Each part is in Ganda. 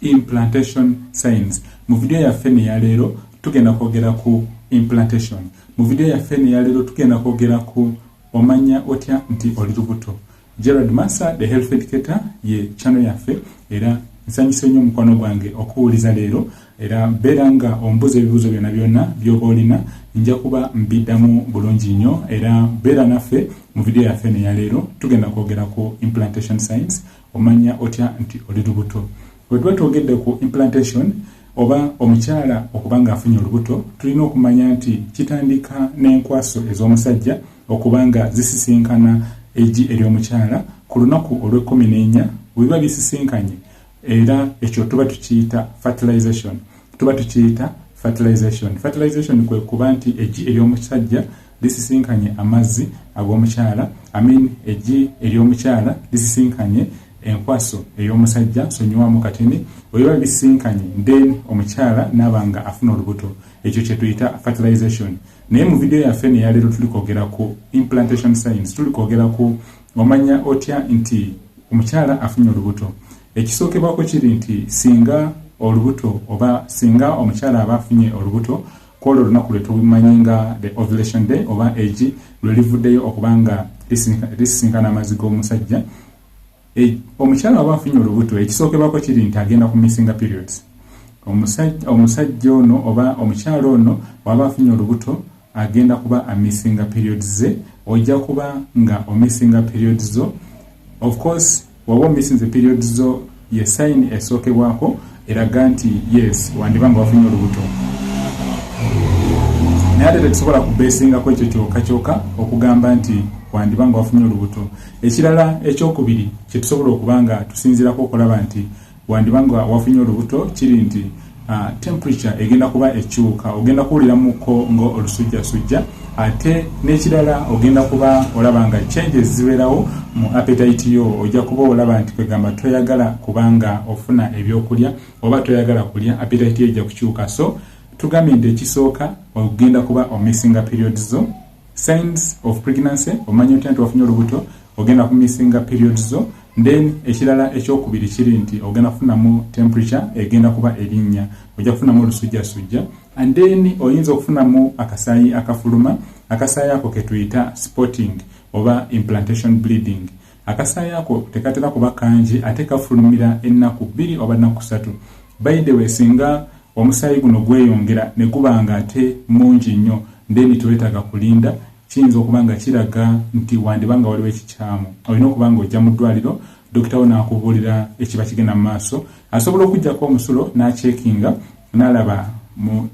implantation signs. Mu video yaffe ne ya leero tugenda kwogera ku implantation. Mu video yaffe ne ya leero tugenda kwogera ku omanya otya nti oli lubuto. Gerald Massa, the health educator, ye channel yaffe era nsanyuse nnyo mukwano gwange okuwuliza leero era beeranga ombuza ebibuuzo byonna byonna by'oba olina nja kuba mbiddamu bulungi nnyo era beera naffe mu video yaffe ne ya leero tugenda kwogera ku implantation signs omanya otya nti oli lubuto. Bwe tuba twogedde ku implantation oba omukyala okuba ng'afunye olubuto tulina okumanya nti kitandika n'enkwaso ez'omusajja okuba nga zisisinkana egi ery'omukyala ku lunaku olw'14 bwe biba bisisinkanye era ekyo tuba tukiyita fertilization. Fertilization kwe kuba nti egi ery'omusajja lisisinkanye amazzi ag'omukyala, egi ery'omukyala lisisinkanye enkwaso ey'omusajja sonyiwamu katini, bwe biba bisisinkanye then omukyala n'aba nga afuna olubuto. Ekyo kye tuyita fertilization. Naye mu video yaffe ne ya leero tuli kwogera ku implantation signs, tuli kwogera ku omanya otya nti omukyala afunye olubuto. Ekisookebwako kiri nti singa olubuto oba singa omukyala aba afunye olubuto kwolwo olunaku lwe tumanyi nga the ovulation day oba egi lwe livuddeyo okuba nga lisisinkana amazzi g'omusajja, omukyala aba afunye olubuto ekisookebwako kiri nti agenda ku missing periods. Omusajja ono oba omukyala ono waba afunye olubuto agenda kuba amisinga periods ze. Ojja kuba nga omisinga periods zo, of course waba omisinze periods zo ye sign esookebwako eraga nti yes wandiba nga wafunye olubuto. Naye ate tetusobola kubeesingako ekyo kyokka okugamba nti wandiba nga wafunye olubuto. Ekirala ekyokubiri kye tusobola okuba nga tusinziirako okulaba nti wandiba nga wafunye olubuto kiri nti temperature egenda kuba ekyuka, ogenda kuwulira muko ngo olusujjasujja, ate n'ekirala ogenda kuba olaba nga changes zibeerawo mu appetite yo. Ojja kuba olaba nti kwegamba toyagala kubanga ofuna ebyokulya oba toyagala kulya, appetite ejja kukyuka. So tugambye nti ekisooka ogenda kuba omissinga periods zo. Signs of pregnancy omanya otya nti wafunye olubuto, ogenda ku missinga periods zo. Then ekirala ekyokubiri kiri nti ogenda kufunamu temperature egenda kuba erinnya, ojja kufunamu olusujjasujja, and then oyinza okufunamu akasaayi akafuluma. Akasaayi ako ke tuyita spotting oba implantation bleeding. Akasaayi ako tekatera kuba kangi ate kafulumira ennaku 2 oba ennaku 3. By the way, singa omusaayi guno gweyongera ne guba nga ate mungi nnyo then tuwetaaga kulinda, kiyinza okuba nga kiraga nti wandiba nga waliwo ekikyamu. Olina okuba nga ojja mu ddwaliro, dokita wo n'akubuulira ekiba kigenda mu maaso. Asobola okuggyako omusulo n'acekinga n'alaba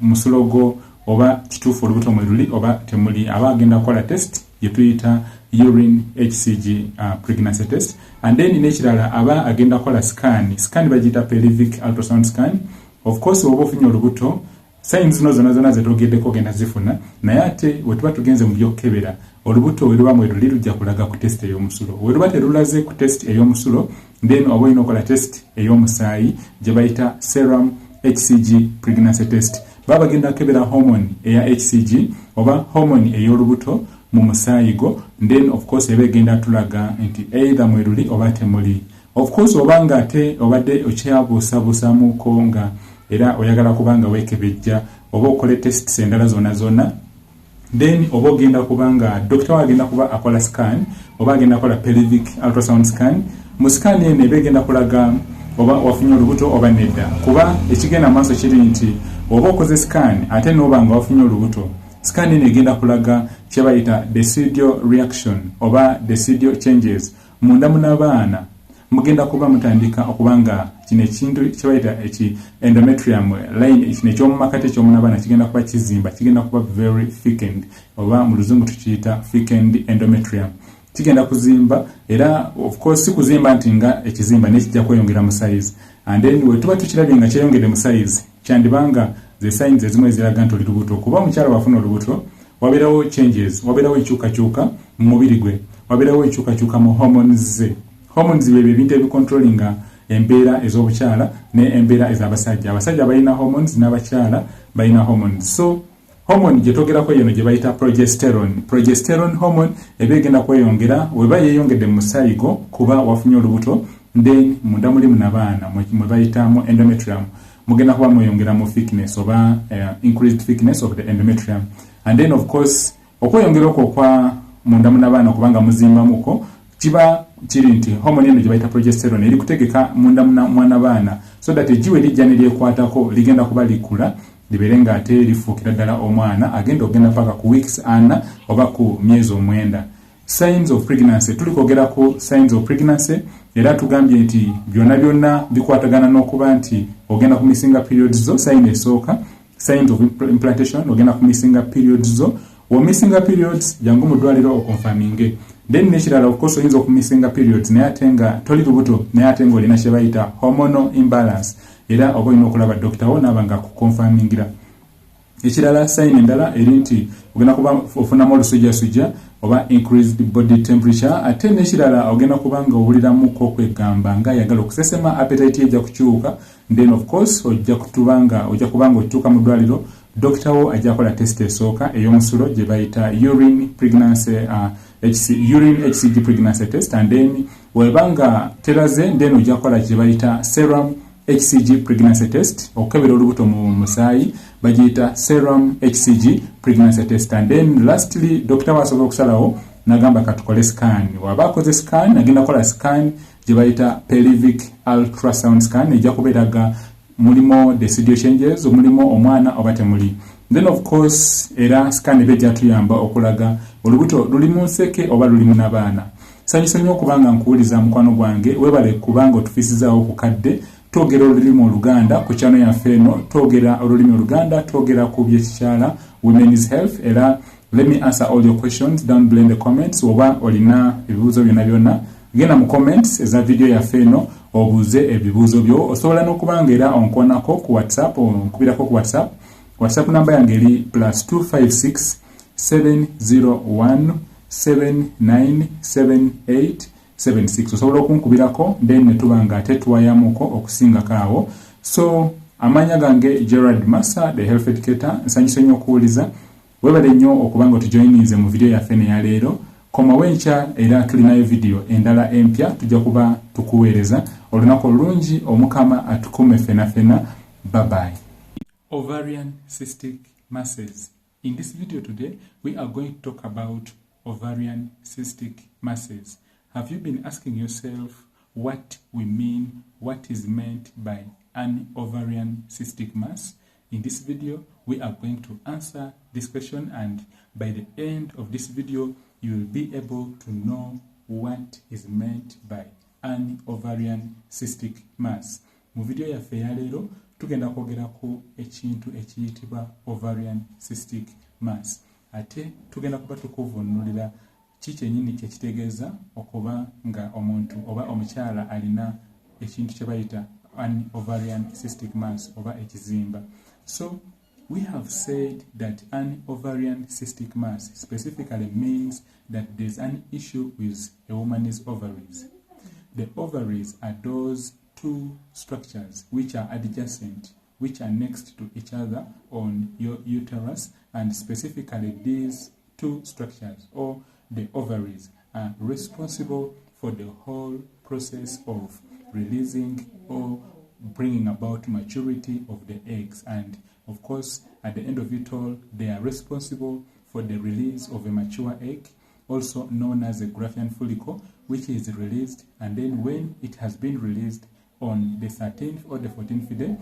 musulo gwo oba kituufu olubuto mwe luli oba temuli. Aba agenda kukola test ye tuyita urine HCG pregnancy test, and then n'ekirala aba agenda kukola scan bagiyita pelvic ultrasound scan. Of course oba ofunye olubuto signs zonna zetwogeddeko ogenda zifuna, naye ate we tuba tugenze mu byokukebera olubuto we luba mwe luli lujja kulaga ku test ey'omusulo. We luba terulaze ku test ey'omusulo then oba olina okola test ey'omusaayi gye bayita serum HCG pregnancy test. Baba bagenda kebera hormone eya HCG oba hormone ey'olubuto mu musaayi go, then of course eba egenda tulaga nti either mwe luli oba temuli. Of course obanga ate obadde okyabuusabuusamuko nga era oyagala kubanga weekebejja oba okole tests endala zonna, then oba ogenda kubanga dokita agenda kuba akola scan oba agenda kola pelvic ultrasound scan. Mu scan eno eba egenda kulaga oba wafunye olubuto oba nedda, kuba ekigenda maaso kiri nti oba okoze scan ate n'oba nga wafunye olubuto, scan eno egenda kulaga kye bayita decidual reaction oba decidual changes munda munabaana. Mugenda kuba mutandika okubanga kino ekintu kye bayita endometrium line, kino ekyomumakati ekyomunabaana kigenda kuba kizimba, kigenda kuba very thickened oba mu luzungu tukiyita thickened endometrium. Kigenda kuzimba era of course kuzimba nti nga ekizimba nekijja kweyongera mu size, and then we tuba tukirabye nga kyeyongedde mu size kyandibanga ze signs ezimu eziraga nti oli lubuto. Kuba omukyala wafuna olubuto wabeerawo changes, wabeerawo enkyukakyuka mu mubiri gwe, wabeerawo enkyukakyuka mu hormones ze. Hormones bye bintu ebicontrollinga embeera ez'obukyala ne embeera ez'abasajja. Abasajja balina hormones n'abakyala balina hormones. So hormone gye twogerako yeno gye bayita progesterone hormone eba egenda kweyongera weba yeeyongedde mu musaayi go kuba wafunye olubuto, then munda mulimu nabaana mwe bayitamu endometrium mugenda kuba mweyongeramu thickness oba increased thickness of the endometrium. And then of course okweyongera okwo kwa munda munabaana kubanga muzimbamuko kiba kiri nti hormone eno gye bayita progesterone eri kutegeka munda mwana baana so that ejiwe lijja ne lyekwatako ligenda kuba likula libeere nga ate lifuukira ddala omwana agenda okugenda paka ku weeks 4 oba ku myezi 9. Signs of pregnancy, tuli kwogera ku signs of pregnancy era tugambye nti byonna bikwatagana n'okuba nti ogenda ku missing periods zo. Sign esooka signs of implantation, ogenda ku missing periods zo. O missing periods jangu mu ddwaliro okonfaminge. Then nekirala of course oyinza okumissinga periods naye ate nga toli lubuto naye ate nga olina kye bayita hormonal imbalance era oba olina okulaba doctor wo naaba nga kukonfamingira. Ekirala sign endala eri nti ogenda kuba ofunamu olusujjasujja oba increased body temperature. Ate nekirala ogenda kuba nga owuliramuko okwegamba nga ayagala okusesema, appetite ejja kukyuka. Then of course ojja kuba nga otuuka mu ddwaliro doctor wo ajja kola test esooka ey'omusulo gye bayita urine HCG pregnancy test. And then webanga teraze then ojja kola gye bayita serum HCG pregnancy test okukebera olubuto mu musaayi bagiyita serum HCG pregnancy test. And then lastly doctor wasobola okusalawo nagamba katukole scan. Waba akoze scan agenda kola scan gye bayita pelvic ultrasound scan ejja kubeeraga mulimo decidual changes mulimo omwana oba temuli. Then of course era scan bejja tuyamba okulaga olubuto luli mu nseke oba luli mu nabaana. Sanyusa nnyo okubanga nkuwuliza mukwano gwange webale kubanga otufisizaawo ku kadde twogera olulimi Oluganda ku channel yaffe eno twogera olulimi Oluganda twogera ku byekikyala women's health. Era let me answer all your questions down below in the comments. Oba olina ebibuuzo byonna genda mu comments eza video yaffe eno obuuze ebibuuzo byo. Osobola n'okubanga era onkonako ku WhatsApp onkubirako ku WhatsApp number yange eri +256 701 797876. Osobola okunkubirako then netubanga ate tuwayamuko okusinga kaawo. So amanya gange Gerard Massa, the health educator. Nsanyusa nnyo okuwuliza, webale nnyo okubanga otujoyininze mu video yaffe ne ya leero. Koma wencha era tulinayo video endala empya tujja kuba tukuweereza. Olunaku olungi omukama atukume fena. Bye bye. Ovarian cystic masses. In this video today, we are going to talk about ovarian cystic masses. Have you been asking yourself what we mean, what is meant by an ovarian cystic mass? In this video, we are going to answer this question, and by the end of this video, you will be able to know what is meant by an ovarian cystic mass. Mu video yaffe ya leero tugenda kwogera ku ekintu ekiyitibwa ovarian cystic mass. Ate tugenda kuba tukuvunulira kikyenyini kyekitegeeza okuba nga omuntu oba omukyala alina ekintu kye bayita an ovarian cystic mass oba ekizimba. So we have said that an ovarian cystic mass specifically means that there's an issue with a woman's ovaries. The ovaries are those two structures which are adjacent, which are next to each other on your uterus, and specifically these two structures or the ovaries are responsible for the whole process of releasing or bringing about maturity of the eggs. And of course, at the end of it all, they are responsible for the release of a mature egg, also known as a Graafian follicle, which is released, and then when it has been released on the 13th or the 14th day,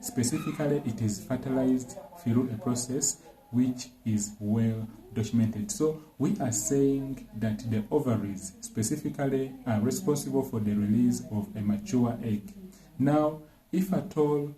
specifically it is fertilized through a process which is well documented. So we are saying that the ovaries specifically are responsible for the release of a mature egg. Now, if at all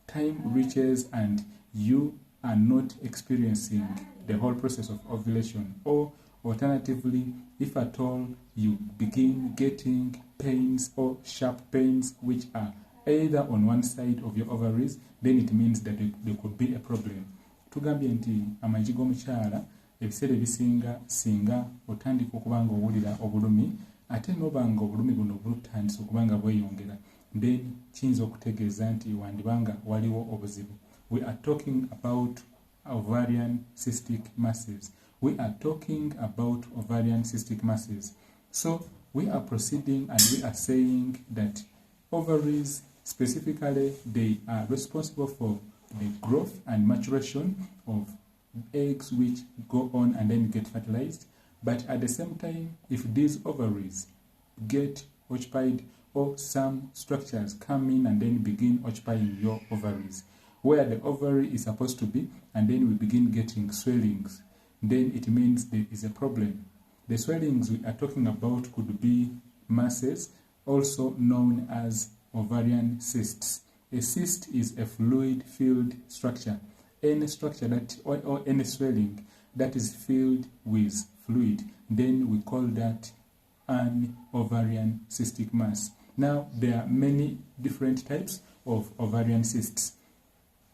time reaches and you are not experiencing the whole process of ovulation, or alternatively, if at all you begin getting pains or sharp pains which are either on one side of your ovaries, then it means that there could be a problem. Tugambye nti amagi g'omukyala ebiseera ebisinga singa otandika okubanga owulira obulumi ate n'obanga obulumi buno bulutandisa okubanga bweyongera, then kiyinza okutegeeza nti wandibanga waliwo obuzibu. We are talking about ovarian cystic masses. We are talking about ovarian cystic masses. So we are proceeding and we are saying that ovaries specifically, they are responsible for the growth and maturation of eggs which go on and then get fertilized. But at the same time, if these ovaries get occupied or some structures come in and then begin occupying your ovaries, where the ovary is supposed to be, and then we begin getting swellings, then it means there is a problem. The swellings we are talking about could be masses, also known as ovarian cysts. A cyst is a fluid-filled structure. Any structure that or any swelling that is filled with fluid, then we call that an ovarian cystic mass. Now, there are many different types of ovarian cysts.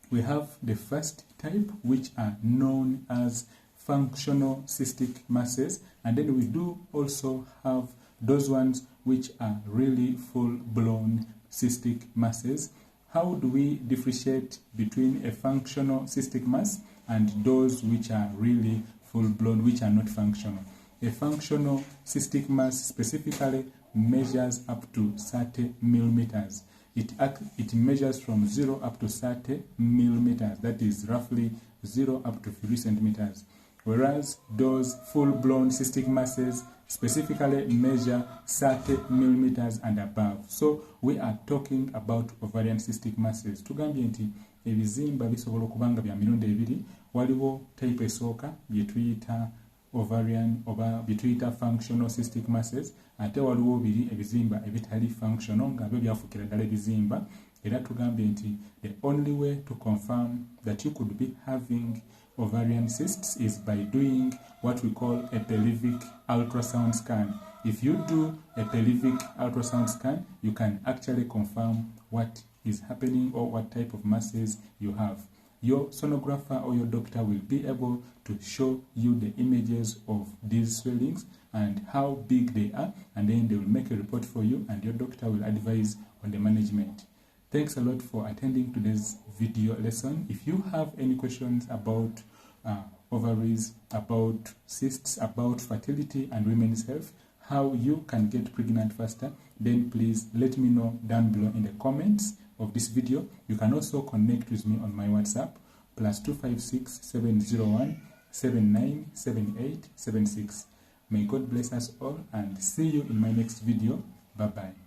We have the first type, which are known as functional cystic masses, and then we do also have those ones which are really full-blown cystic masses. How do we differentiate between a functional cystic mass and those which are really full-blown, which are not functional? A functional cystic mass specifically measures up to 30 millimeters. It measures from 0 up to 30 millimeters. That is roughly 0 up to 3 centimeters. Whereas those full-blown cystic masses specifically measure 30 millimeters and above. So we are talking about ovarian cystic masses. Tugambye nti ebizimba bisobola okubanga bya mirundi ebiri. Waliwo type esooka bye tuyita ovarian oba bye tuyita functional cystic masses, ate waliwo biri ebizimba ebitali functional nga byo byafukira ddala ebizimba. Era tugambye nti the only way to confirm that you could be having ovarian cysts is by doing what we call a pelvic ultrasound scan. If you do a pelvic ultrasound scan, you can actually confirm what is happening or what type of masses you have. Your sonographer or your doctor will be able to show you the images of these swellings and how big they are, and then they will make a report for you and your doctor will advise on the management. Thanks a lot for attending today's video lesson. If you have any questions about ovaries, about cysts, about fertility and women's health, how you can get pregnant faster, then please let me know down below in the comments of this video. You can also connect with me on my WhatsApp, +256 701 797876. May God bless us all and see you in my next video. Bye bye.